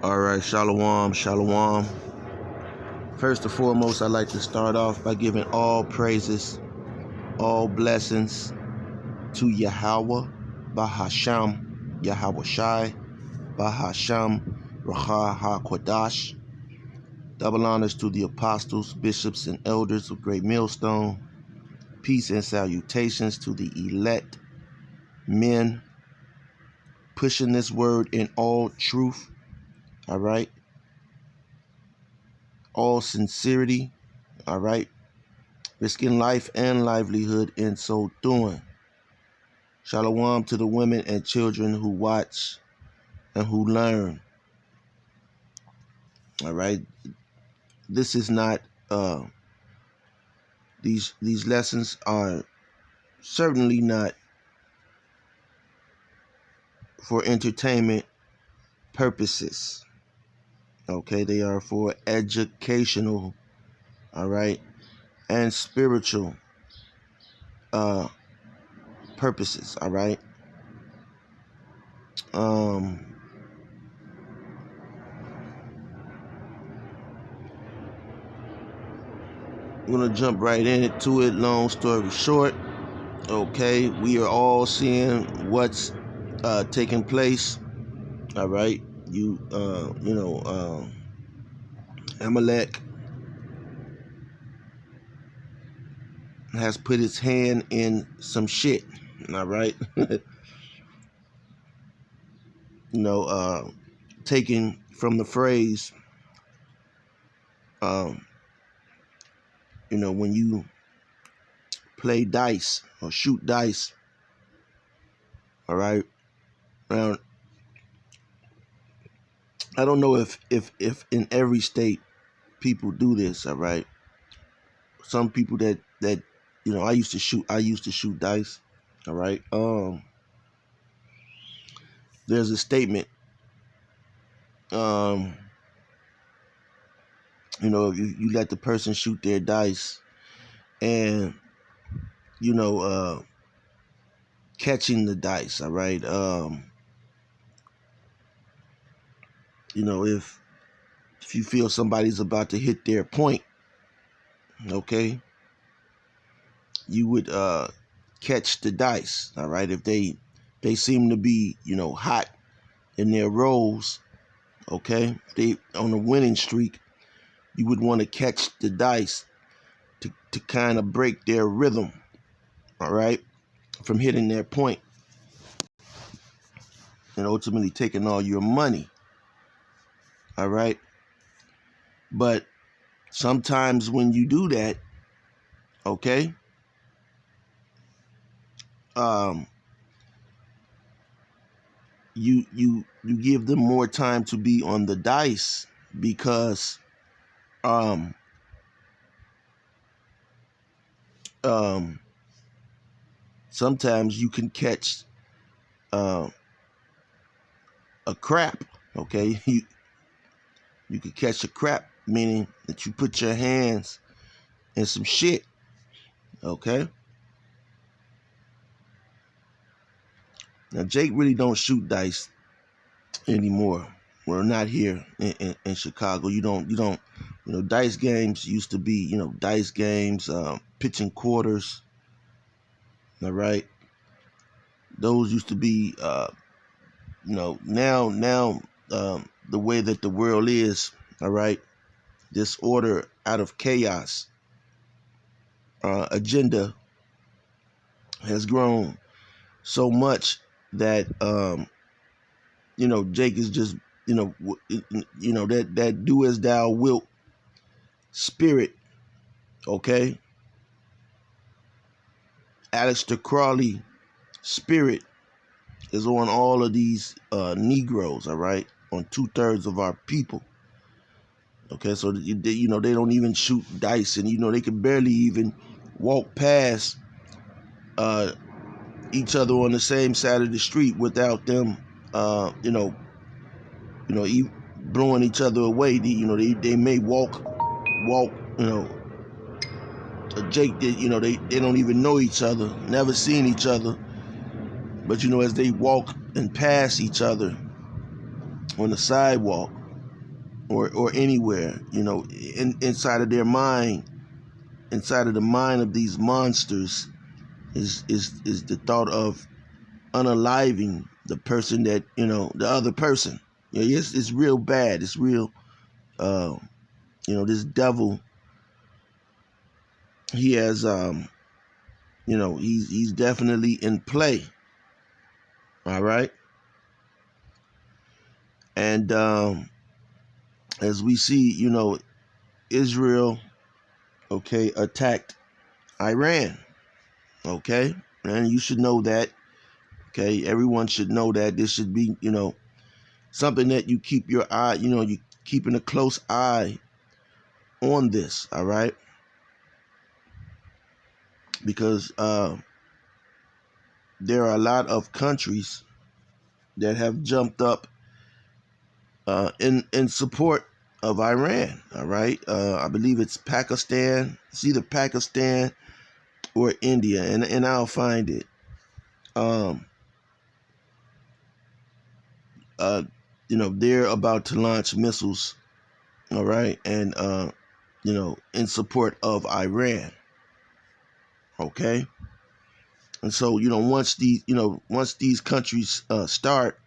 All right, shalom, shalom. First and foremost, I'd like to start off by giving all praises, all blessings to Yahweh, Bahasham, Yahweh Shai, Bahasham, Raha HaKodash. Double honors to the apostles, bishops, and elders of Great Millstone. Peace and salutations to the elect men pushing this word in all truth. All right. All sincerity. All right. Risking life and livelihood in so doing. Shalom to the women and children who watch and who learn. All right. This is not, these lessons are certainly not for entertainment purposes. Okay. They are for educational, all right, and spiritual purposes. All right. I'm gonna jump right into it. Long story short, okay, we are all seeing what's taking place. All right, Amalek has put its hand in some shit. All right, taking from the phrase, when you play dice or shoot dice. All right. Now, I don't know if in every state people do this. All right. Some people that I used to shoot dice. All right. There's a statement. You let the person shoot their dice, and catching the dice. All right. If you feel somebody's about to hit their point, okay, you would catch the dice. All right. If they seem to be hot in their rolls, okay, if they on a winning streak, you would want to catch the dice to kind of break their rhythm, all right, from hitting their point and ultimately taking all your money. All right. But sometimes when you do that, okay, you give them more time to be on the dice because sometimes you can catch a crap. Okay, you could catch a crap, meaning that you put your hands in some shit. Okay. Now Jake really don't shoot dice anymore. We're not here in Chicago. You don't. Dice games used to be, dice games, pitching quarters. All right. Those used to be, now the way that the world is, all right, this order out of chaos agenda has grown so much that Jake is just that do as thou wilt spirit. Okay, Aleister Crowley spirit is on all of these Negroes. All right, on 2/3 of our people. Okay, so they don't even shoot dice, and they can barely even walk past each other on the same side of the street without them blowing each other away. They may walk Jake, they don't even know each other, never seen each other, but as they walk and pass each other on the sidewalk, or anywhere, inside of their mind, inside of the mind of these monsters is the thought of unaliving the person that, the other person. It's real bad. It's real, this devil, he has, he's definitely in play. All right. And as we see, Israel, okay, attacked Iran. Okay. And you should know that. Okay. Everyone should know that. This should be, something that you keep your eye, you keeping a close eye on this. All right. Because there are a lot of countries that have jumped up in support of Iran. All right. I believe it's Pakistan. It's either Pakistan or India, and I'll find it. They're about to launch missiles. All right. And in support of Iran. Okay. And so, once these countries start,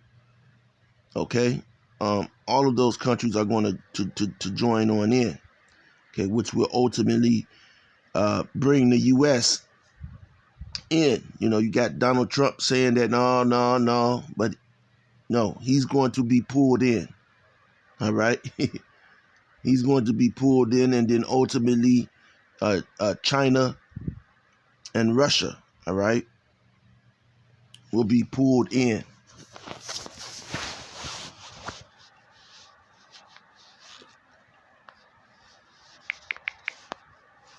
okay, all of those countries are going to join on in, okay, which will ultimately bring the U.S. in. You got Donald Trump saying that no, but no, he's going to be pulled in. All right, he's going to be pulled in, and then ultimately, China and Russia, all right, will be pulled in.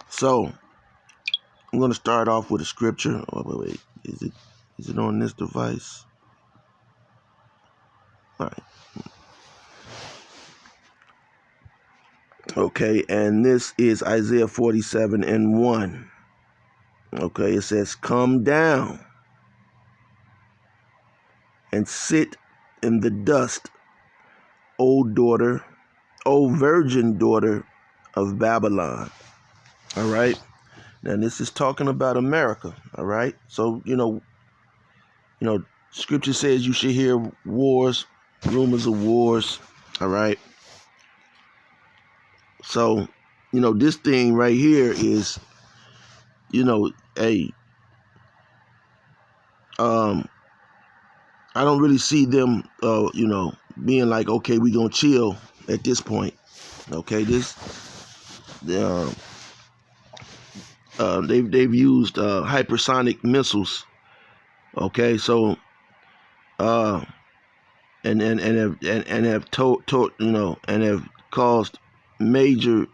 So I'm going to start off with a scripture. Oh, wait. Is it on this device? All right. Okay, and this is Isaiah 47:1. Okay, it says, "Come down and sit in the dust, O virgin daughter of Babylon." All right. Now this is talking about America. All right. So, scripture says you should hear wars, rumors of wars. All right. So, this thing right here is, I don't really see them, being like, okay, we gonna chill at this point. Okay, they've used hypersonic missiles. Okay, so and have caused major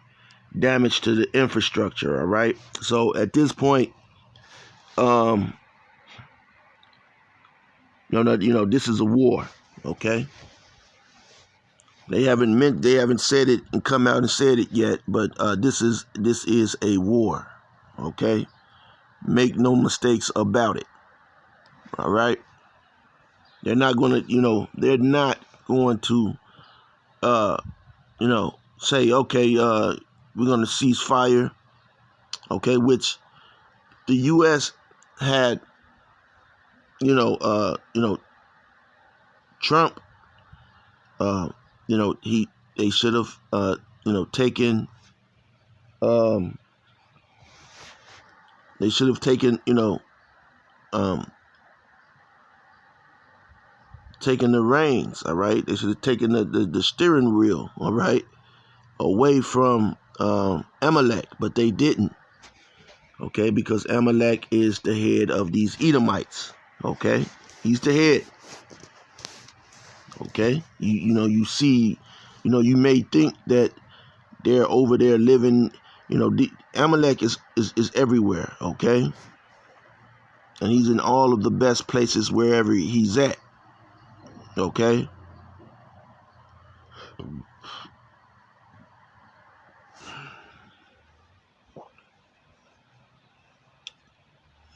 damage to the infrastructure. All right, so at this point, this is a war. Okay, they haven't said it and come out and said it yet, but this is a war. Okay, make no mistakes about it. All right, they're not going to say, okay, we're going to cease fire. Okay, which the U.S. had, Trump, they should have, taken, taken the reins. All right, they should have taken the steering wheel. All right, away from Amalek, but they didn't. Okay, because Amalek is the head of these Edomites. Okay, he's the head. Okay, you see, you may think that they're over there living. Amalek is everywhere. Okay, and he's in all of the best places wherever he's at. Okay.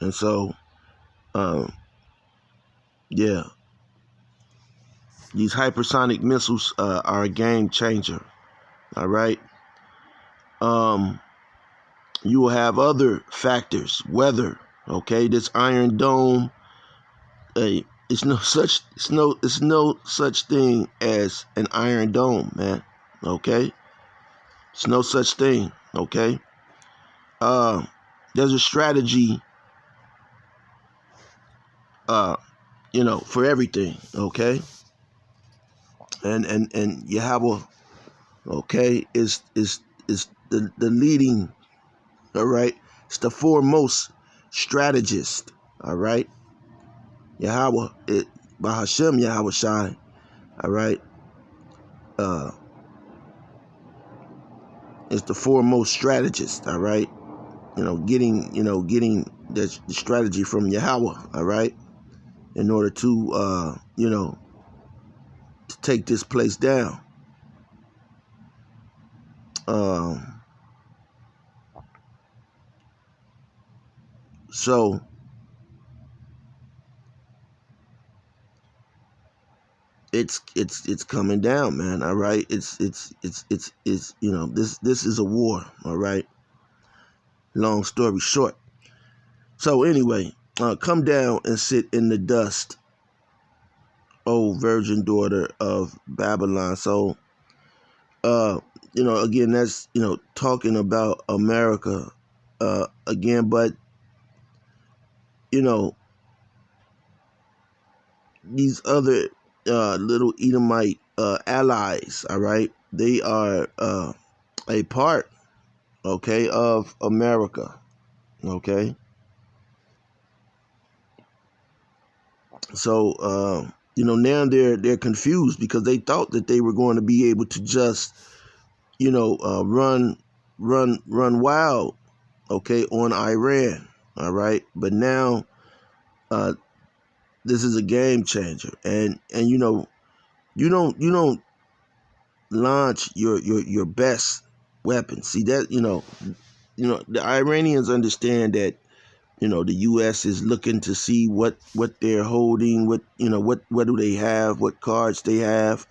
And so, these hypersonic missiles are a game changer. All right. You will have other factors, weather. Okay, this Iron Dome. It's no such thing as an Iron Dome, man. Okay, it's no such thing. Okay. There's a strategy. For everything. Okay, and Yahweh. Okay, is the leading. All right, it's the foremost strategist. All right, Yahweh, by Hashem Yahweh Shai. All right, it's the foremost strategist. All right, getting the strategy from Yahweh. All right, in order to to take this place down. So it's coming down, man. All right, it's this is a war. All right. Long story short. So anyway, come down and sit in the dust, O virgin daughter of Babylon. So again, that's talking about America again, but these other little Edomite allies, all right, they are a part, okay, of America, okay. So now they're confused because they thought that they were going to be able to just run wild, okay, on Iran, all right. But now this is a game changer, and you don't launch your best weapons. See that the Iranians understand that the U.S. is looking to see what they're holding, what do they have, what cards they have,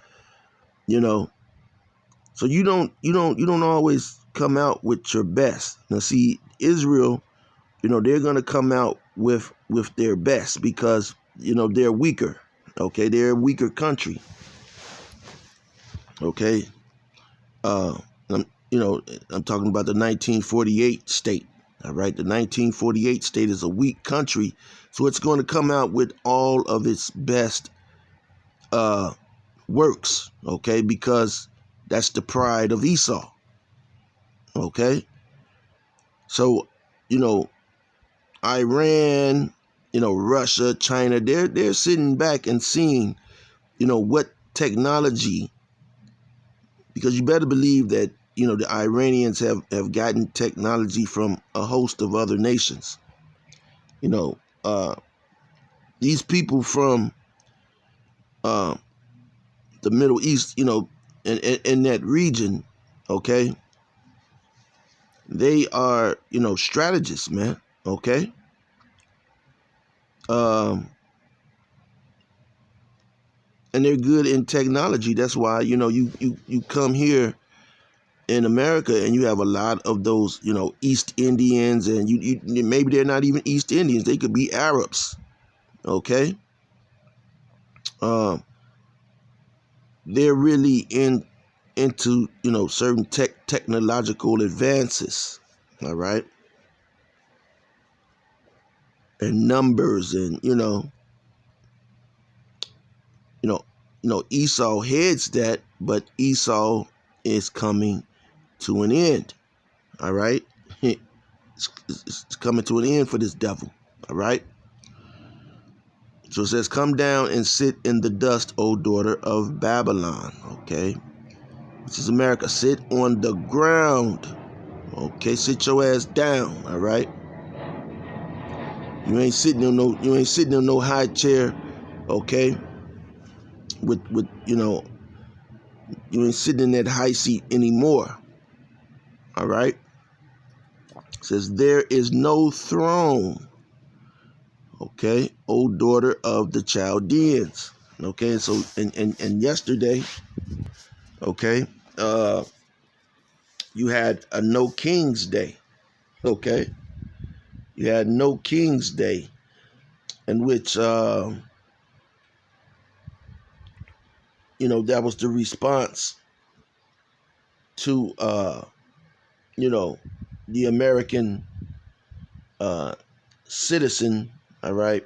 So you don't always come out with your best. Now see, Israel, they're gonna come out with their best because they're weaker. Okay, they're a weaker country. Okay, I'm talking about the 1948 state. All right, the 1948 state is a weak country, so it's going to come out with all of its best works. Okay, because that's the pride of Esau. Okay, so Iran, Russia, China, they're sitting back and seeing what technology, because you better believe that the Iranians have gotten technology from a host of other nations. These people from the Middle East, in that region, okay, they are strategists, man. Okay, and they're good in technology. That's why you come here in America and you have a lot of those East Indians, and you maybe they're not even East Indians, they could be Arabs. Okay, they're really into certain technological advances, all right, and numbers, and Esau heads that, but Esau is coming to an end. All right, it's coming to an end for this devil. All right. So it says, come down and sit in the dust, O daughter of Babylon. Okay, this is America. Sit on the ground. Okay, sit your ass down. All right. You ain't sitting on no high chair. Okay. With you ain't sitting in that high seat anymore. All right. It says, there is no throne. Okay, O daughter of the Chaldeans. Okay, so and yesterday, okay, you had a no king's day. Okay, you had no king's day, in which that was the response to the American citizen. All right,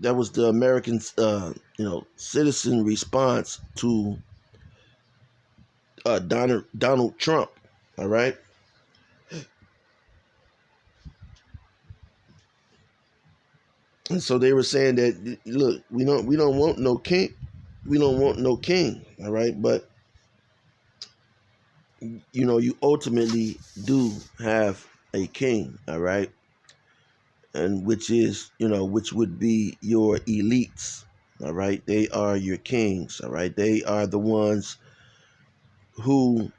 that was the American citizen response to Donald Trump. All right. And so they were saying that, look, we don't want no king, we don't want no king, all right. But you ultimately do have a king, all right, and which would be your elites, all right. They are your kings, all right. They are the ones who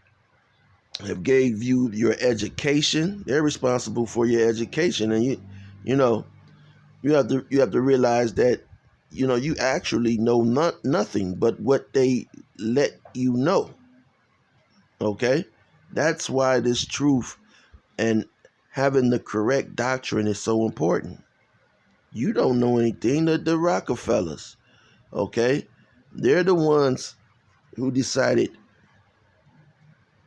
have gave you your education. They're responsible for your education, and you know you have to realize that you actually know nothing but what they let you know. Okay, that's why this truth and having the correct doctrine is so important. You don't know anything. The Rockefellers, okay, they're the ones who decided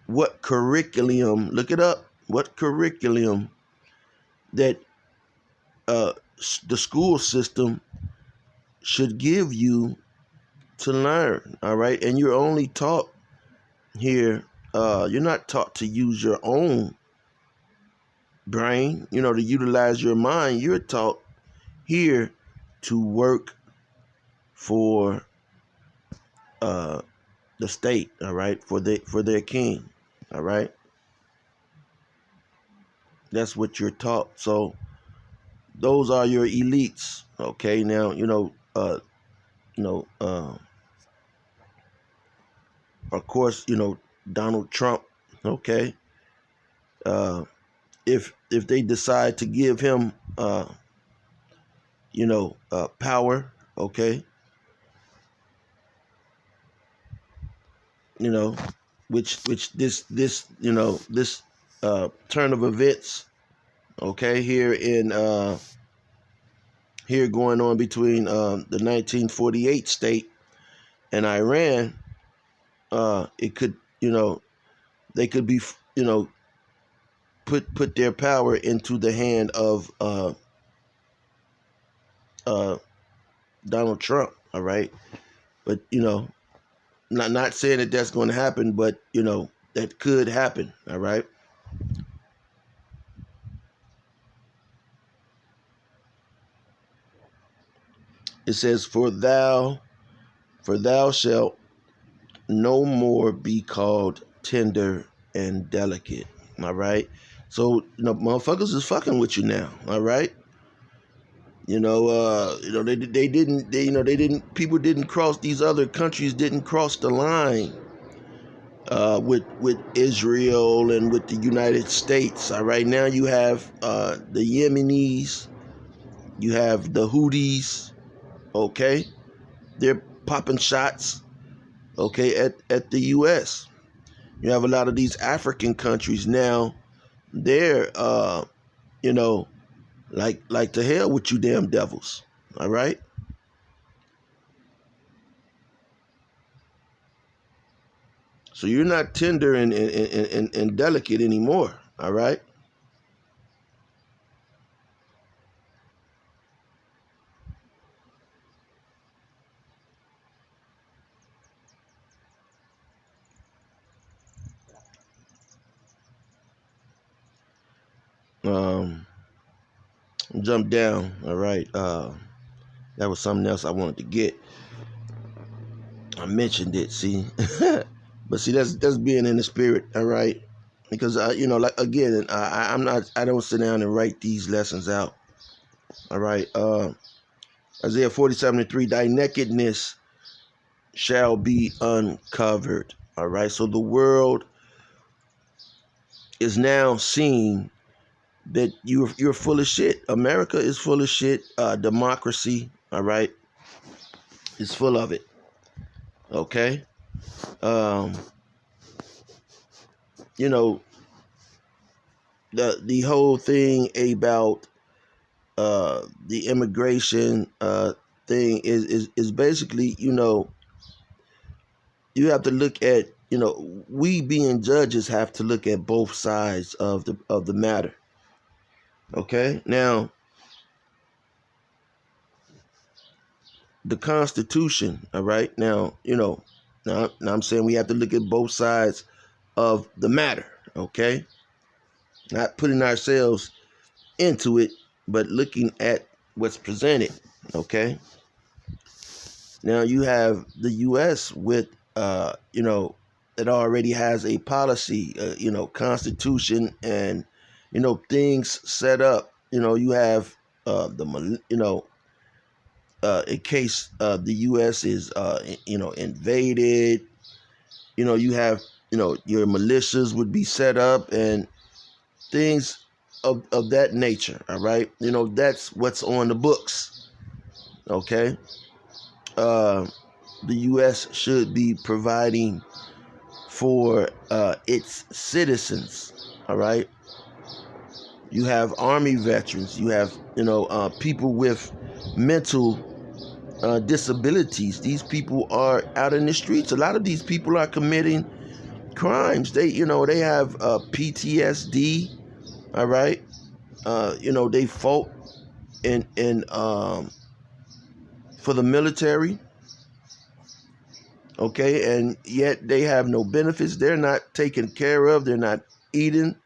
what curriculum. Look it up. What curriculum that uh, the school system should give you to learn, all right. And you're only taught here, you're not taught to use your own brain, to utilize your mind. You're taught here to work for uh the state, all right, for their king, all right. That's what you're taught. So those are your elites. Okay, now you know of course, Donald Trump. Okay, uh if they decide to give him power, okay, you know which this turn of events, okay, here going on between the 1948 state and Iran. It could, they could be, put their power into the hand of uh, Donald Trump. All right, but not saying that that's going to happen, but that could happen. All right. It says, for thou shalt no more be called tender and delicate. All right. So motherfuckers is fucking with you now. All right. They didn't. People didn't cross. These other countries didn't cross the line with Israel and with the United States. All right. Now you have the Yemenis. You have the Houthis. Okay. They're popping shots. Okay. At the U.S. You have a lot of these African countries now. They're like to hell with you damn devils. All right. So you're not tender and delicate anymore. All right. Um, jump down. All right. That was something else I wanted to get. I mentioned it. See, but see, that's being in the spirit. All right. Because like again, I'm not. I don't sit down and write these lessons out. All right. Isaiah 47:3. Thy nakedness shall be uncovered. All right. So the world is now seeing that you're full of shit. America is full of shit. Democracy. All right. It's full of it. Okay. Um, you know, the whole thing about the immigration thing is basically, you have to look at, we being judges have to look at both sides of the matter. Okay. Now, the Constitution. All right. Now, now I'm saying we have to look at both sides of the matter. Okay. Not putting ourselves into it, but looking at what's presented. Okay. Now you have the U.S. with, it already has a policy, constitution, and, things set up. You have in case the U.S. is, invaded, you have, your militias would be set up and things of that nature. All right. That's what's on the books. Okay. Uh, the U.S. should be providing for its citizens. All right. You have Army veterans. You have, people with mental disabilities. These people are out in the streets. A lot of these people are committing crimes. They have PTSD. All right. They fought in for the military. Okay, and yet they have no benefits. They're not taken care of. They're not eating.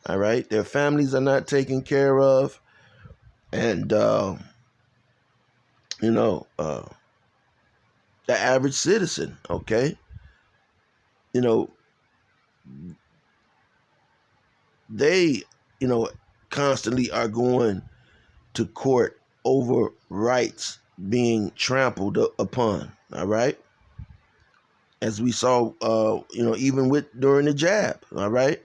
All right, their families are not taken care of, and you know, uh, the average citizen. Okay, you know, they, constantly are going to court over rights being trampled upon. All right, as we saw, even with during the jab. All right.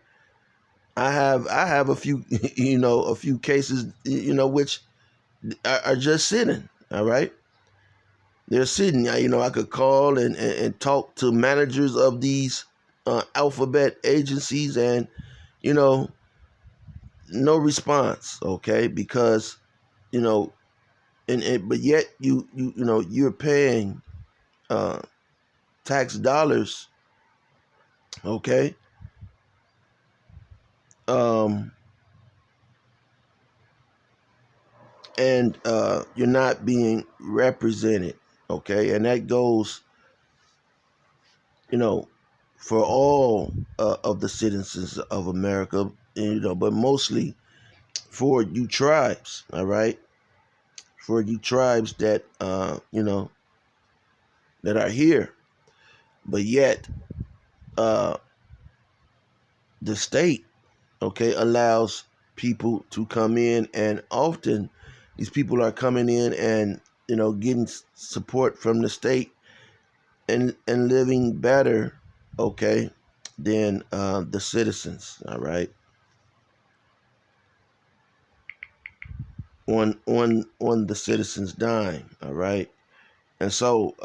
I have a few a few cases which are just sitting. All right, they're sitting. I could call and talk to managers of these alphabet agencies, and you know no response. Okay, because you know but yet you're paying uh, tax dollars. Okay. um and you're not being represented. Okay, and that goes, you know, for all of the citizens of America, but mostly for you tribes. All right, for you tribes that that are here, but yet uh, the state, okay, allows people to come in, and often these people are coming in and getting support from the state and living better, okay, than the citizens. All right, on the citizens' dime. All right, and so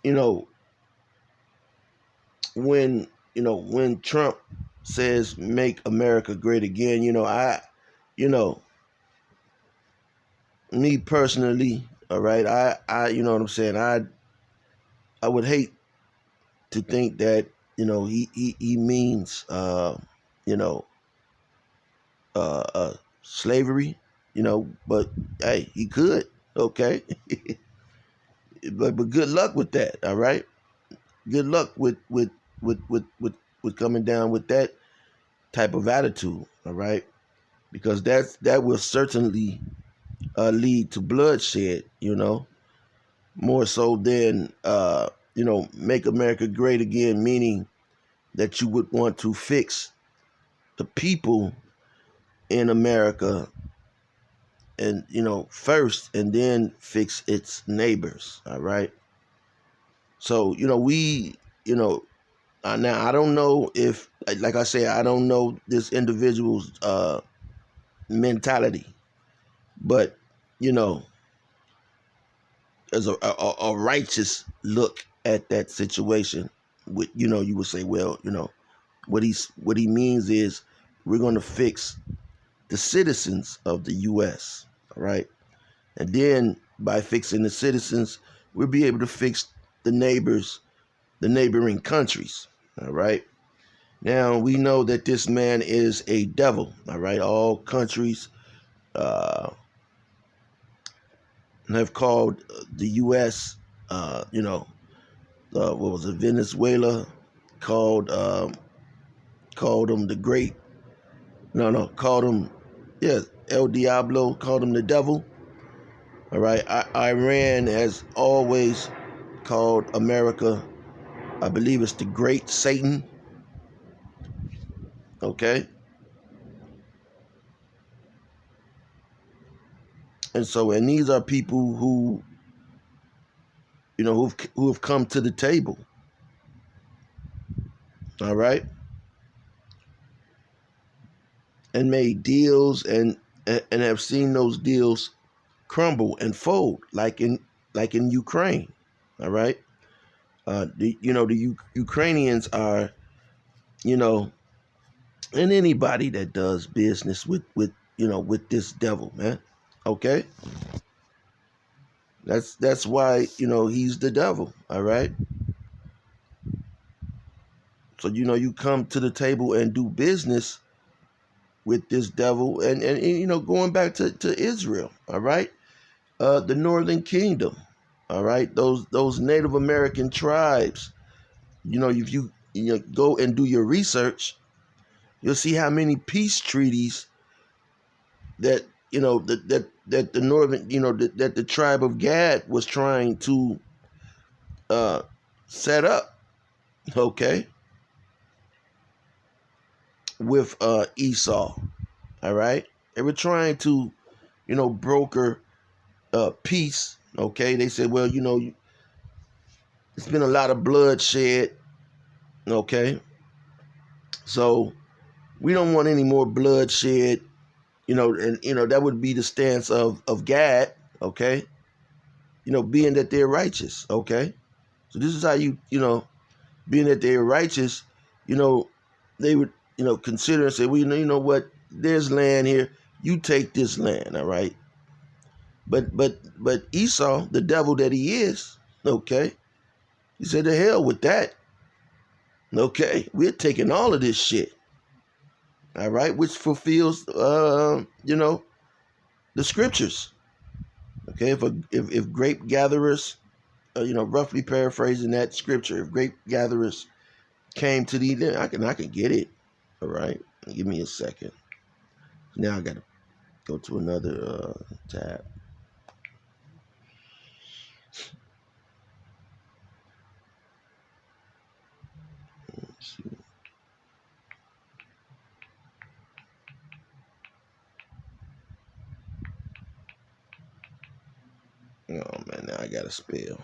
you know when Trump says "Make America Great Again," you know, me personally, all right, you know what I'm saying. I would hate to think that he means you know slavery, but hey, he could. Okay, but good luck with that. All right, good luck with coming down with that type of attitude. All right, because that will certainly lead to bloodshed. More so than make America great again, meaning that you would want to fix the people in America and first, and then fix its neighbors. All right. So we now I don't know if, like I say, I don't know this individual's mentality, but you know, as a righteous look at that situation. With, you would say, well, what he means is we're going to fix the citizens of the U.S. All right, and then by fixing the citizens, we'll be able to fix the neighboring countries. All right. Now we know that this man is a devil. All right, all countries uh, have called the U.S. What was it? Venezuela called him the great. No, called him, yeah, El Diablo, called him the devil. All right, Iran has always called America, I believe it's the great Satan. Okay, and these are people who who have come to the table. All right, and made deals and have seen those deals crumble and fold, like in Ukraine. All right, the Ukrainians are, you know, and anybody that does business with this devil, man. Okay, that's why he's the devil. All right, so you come to the table and do business with this devil, and going back to Israel. All right, the Northern Kingdom. All right, those Native American tribes. If you go and do your research, you'll see how many peace treaties that that the northern that the tribe of Gad was trying to uh, set up. Okay, with Esau. All right, they were trying to broker peace. Okay, they said, well, it's been a lot of bloodshed. Okay, so we don't want any more bloodshed. And that would be the stance of Gad. Okay, being that they're righteous. Okay, so this is how being that they're righteous, they would consider and say, well, you know what, there's land here, you take this land. All right, but Esau, the devil that he is, okay, he said, to hell with that. Okay, we're taking all of this shit. All right, which fulfills the scriptures. Okay, if grape gatherers, roughly paraphrasing that scripture, if grape gatherers came to thee, then I can get it. All right, give me a second. Now I gotta go to another tab. Let's see. Oh man, now I gotta spell.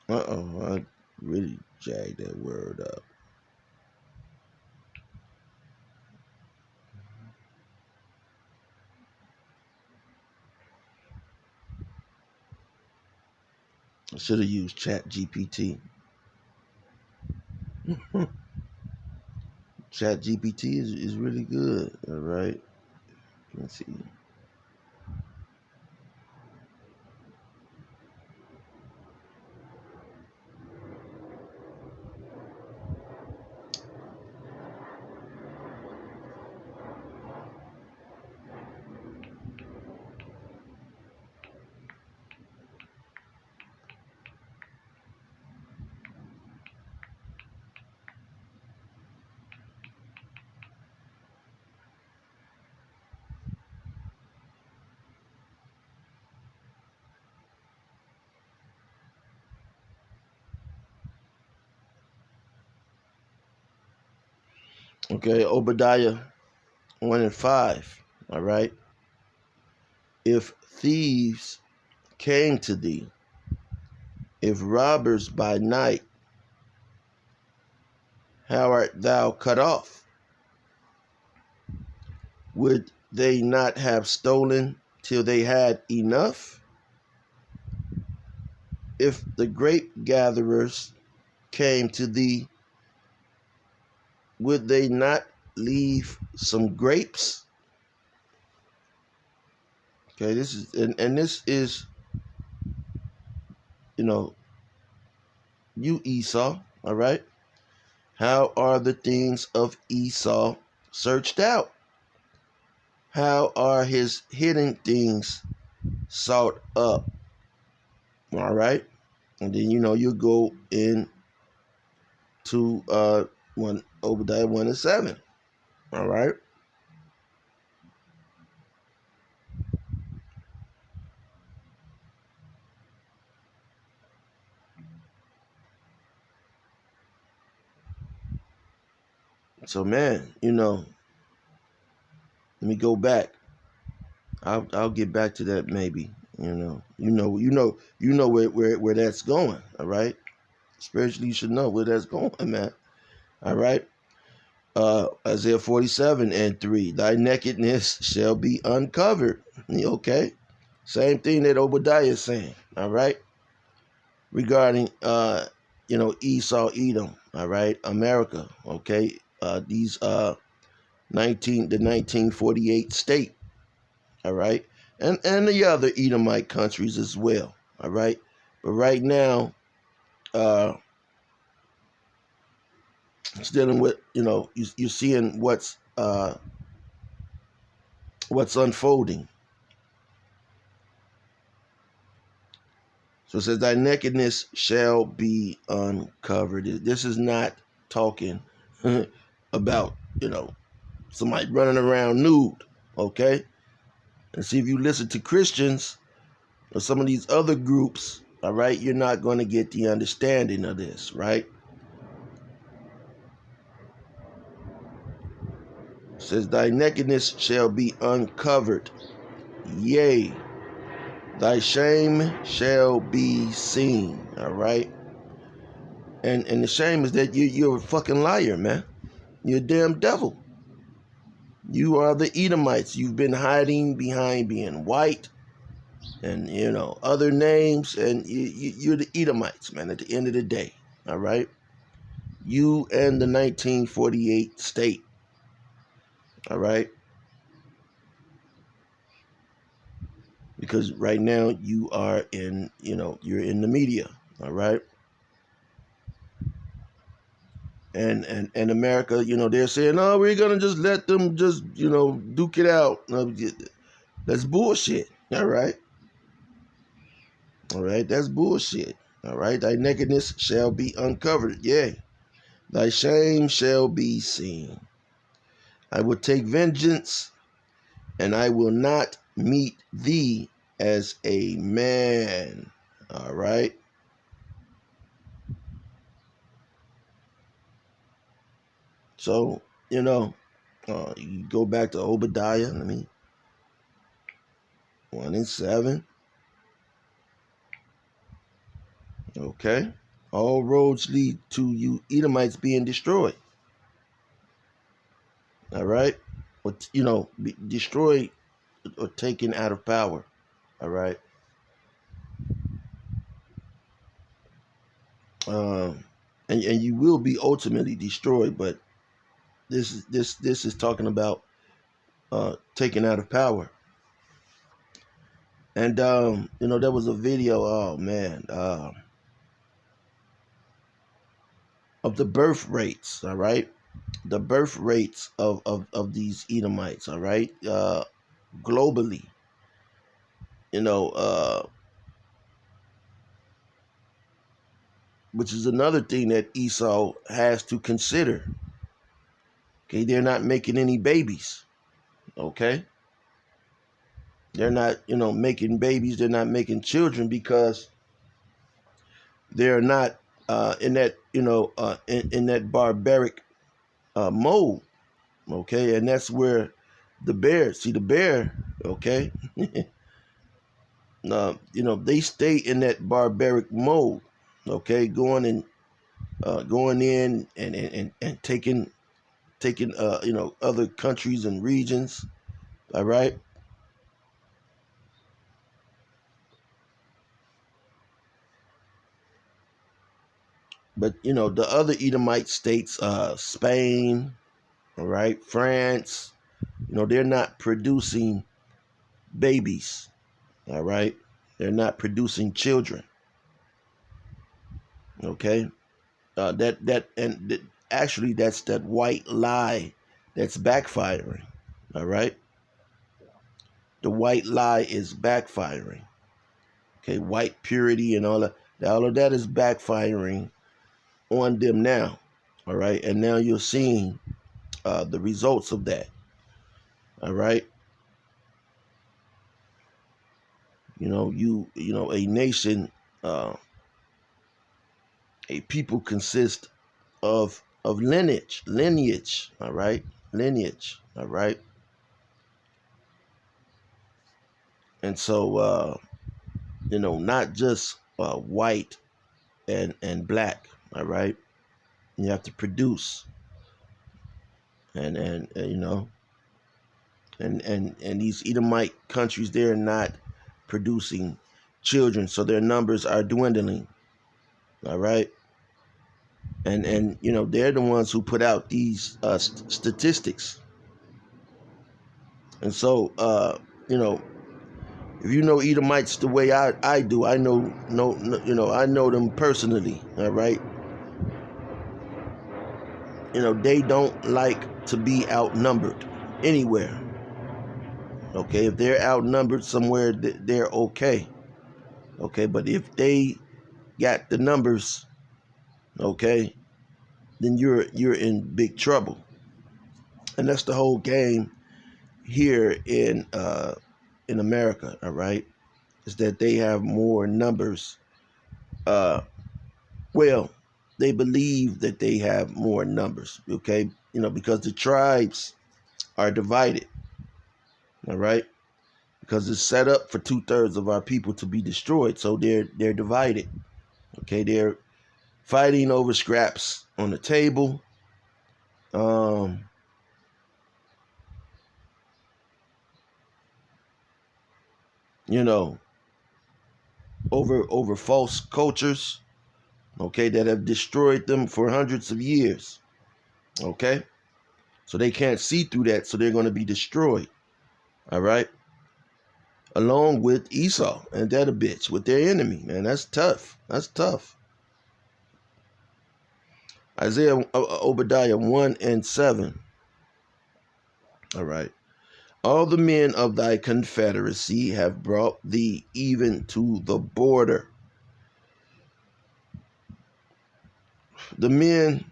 I really jagged that word up. I should have used Chat GPT. Chat GPT is really good. All right, let's see. Okay, Obadiah 1:5. All right, if thieves came to thee, if robbers by night, how art thou cut off? Would they not have stolen till they had enough? If the grape gatherers came to thee, would they not leave some grapes? Okay, this is and this is, you know, you Esau, all right? How are the things of Esau searched out? How are his hidden things sought up? All right. And then you go in to one Obadiah 1:7. All right. So man, let me go back. I'll get back to that maybe. Where that's going. All right. Spiritually, you should know where that's going, man. All right. Isaiah 47:3. Thy nakedness shall be uncovered. Okay. Same thing that Obadiah is saying. All right. Regarding Esau, Edom. All right. America. Okay. These the 1948 state. All right. And the other Edomite countries as well. All right. But right now, it's dealing with, you're seeing what's unfolding. So it says, thy nakedness shall be uncovered. This is not talking about, somebody running around nude, okay? And see, if you listen to Christians or some of these other groups, all right, you're not going to get the understanding of this, right? It says, thy nakedness shall be uncovered. Yea, thy shame shall be seen, all right? And the shame is that you're a fucking liar, man. You're a damn devil. You are the Edomites. You've been hiding behind being white and, other names. And you're the Edomites, man, at the end of the day. All right? You and the 1948 state. All right? Because right now you are you're in the media. All right? And America, they're saying, oh, we're going to just let them just, duke it out. That's bullshit. All right? All right? That's bullshit. All right? Thy nakedness shall be uncovered. Yea. Thy shame shall be seen. I will take vengeance, and I will not meet thee as a man. All right? So, you go back to Obadiah, 1:7. Okay? All roads lead to you Edomites being destroyed. All right? Or, be destroyed or taken out of power. All right? And you will be ultimately destroyed, but this is talking about taken out of power. And there was a video, oh man, of the birth rates, all right? The birth rates of these Edomites, all right? Globally, which is another thing that Esau has to consider. Okay, they're not making any babies. Okay, they're not, making babies. They're not making children because they're not in that, in that barbaric mode. Okay, and that's where the bear. See the bear. Okay, they stay in that barbaric mode. Okay, going in and taking other countries and regions. All right. But the other Edomite states, Spain, all right, France, they're not producing babies. All right. They're not producing children. Okay. Actually, that's that white lie that's backfiring. All right. The white lie is backfiring. Okay. White purity and all of that is backfiring on them now. All right. And now you're seeing the results of that. All right. A nation, uh, a people consist of lineage. All right. Lineage. All right. And so, not just white and black. All right. You have to produce, and and these Edomite countries, they're not producing children, so their numbers are dwindling. All right. And they're the ones who put out these statistics. And so if you know Edomites the way I do, I know no I know them personally. All right. They don't like to be outnumbered anywhere. Okay, if they're outnumbered somewhere, they're okay. Okay, but if they got the numbers, okay, then you're in big trouble. And that's the whole game here in America. All right, is that they have more numbers. Well, they believe that they have more numbers. Okay, because the tribes are divided. All right, because it's set up for 2/3 of our people to be destroyed, so they're divided. Okay, they're fighting over scraps on the table. Um, you know, over false cultures. Okay, that have destroyed them for hundreds of years. Okay, so they can't see through that, so they're going to be destroyed. All right, along with Esau and that a bitch with their enemy. Man, that's tough. That's tough. Obadiah 1:7. All right. All the men of thy confederacy have brought thee even to the border. The men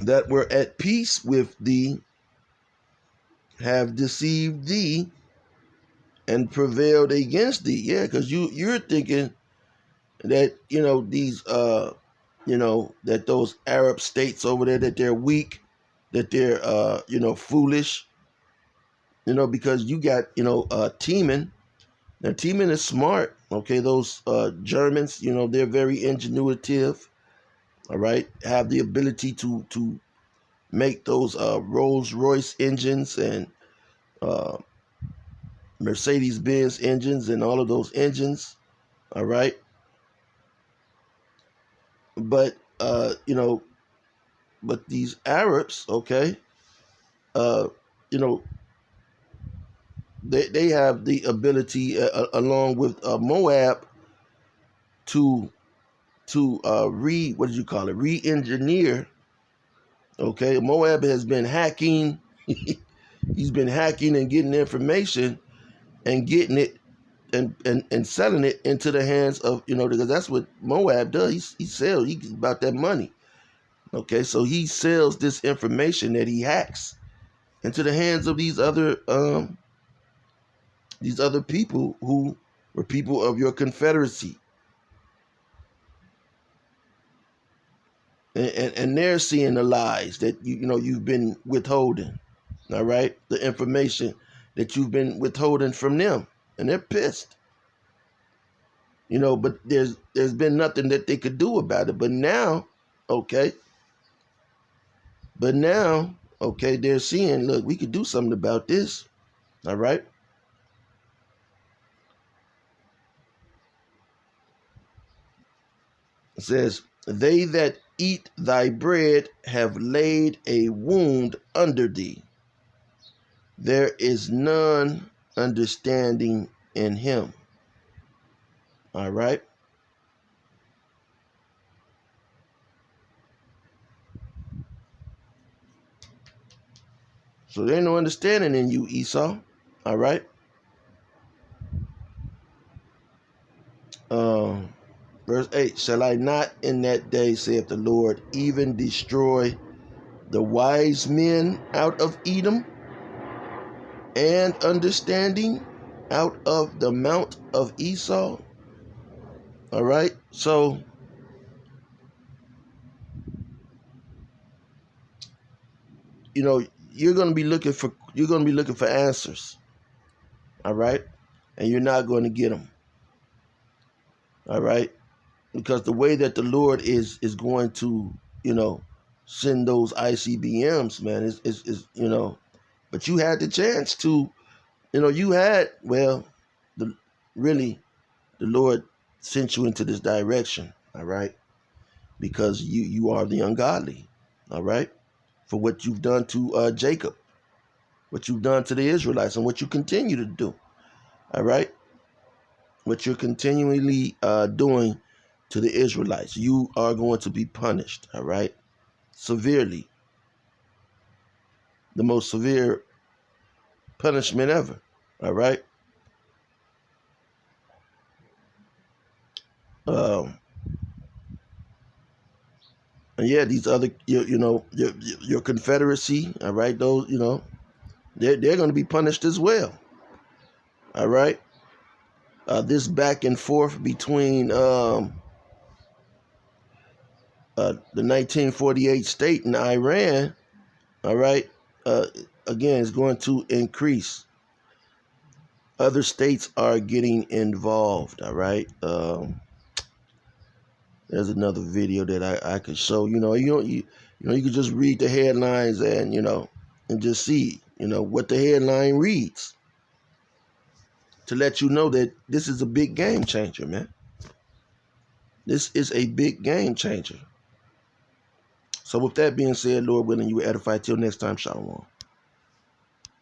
that were at peace with thee have deceived thee and prevailed against thee. Yeah, because you're thinking that these that those Arab states over there, that they're weak, that they're foolish, because you got Teeman. Now Teeman is smart. Okay, those Germans, they're very ingenuitive. All right, have the ability to make those Rolls Royce engines and Mercedes Benz engines and all of those engines. All right, but but these Arabs, okay, uh, you know, they have the ability, along with Moab, to re-engineer. Okay, Moab has been hacking. He's been hacking and getting information and getting it and selling it into the hands of, because that's what Moab does. He sells. He's about that money. Okay, so he sells this information that he hacks into the hands of these other people who were people of your confederacy, and they're seeing the lies that you've been withholding. All right, the information that you've been withholding from them, and they're pissed. But there's been nothing that they could do about it. But now, okay, they're seeing, look, we could do something about this. All right. It says, they that eat thy bread have laid a wound under thee. There is none understanding in him. All right. So there ain't no understanding in you, Esau. All right. Verse 8, shall I not in that day, saith the Lord, even destroy the wise men out of Edom, and understanding out of the mount of Esau? All right. So you're going to be looking for answers. All right. And you're not going to get them. All right. Because the way that the Lord is going to, send those ICBMs, man, is but you had the chance to, the really the Lord sent you into this direction, all right? Because you are the ungodly, all right? For what you've done to Jacob, what you've done to the Israelites, and what you continue to do, all right? What you're continually doing to the Israelites, you are going to be punished, all right? Severely. The most severe punishment ever, all right? Um, and yeah, these other, your Confederacy, all right? Those, they're going to be punished as well, all right? This back and forth between the 1948 state and Iran, all right, again, is going to increase. Other states are getting involved, all right? There's another video that I could show. You could just read the headlines and just see, what the headline reads to let you know that this is a big game changer, man. This is a big game changer. So with that being said, Lord willing, you edify till next time. Shalom.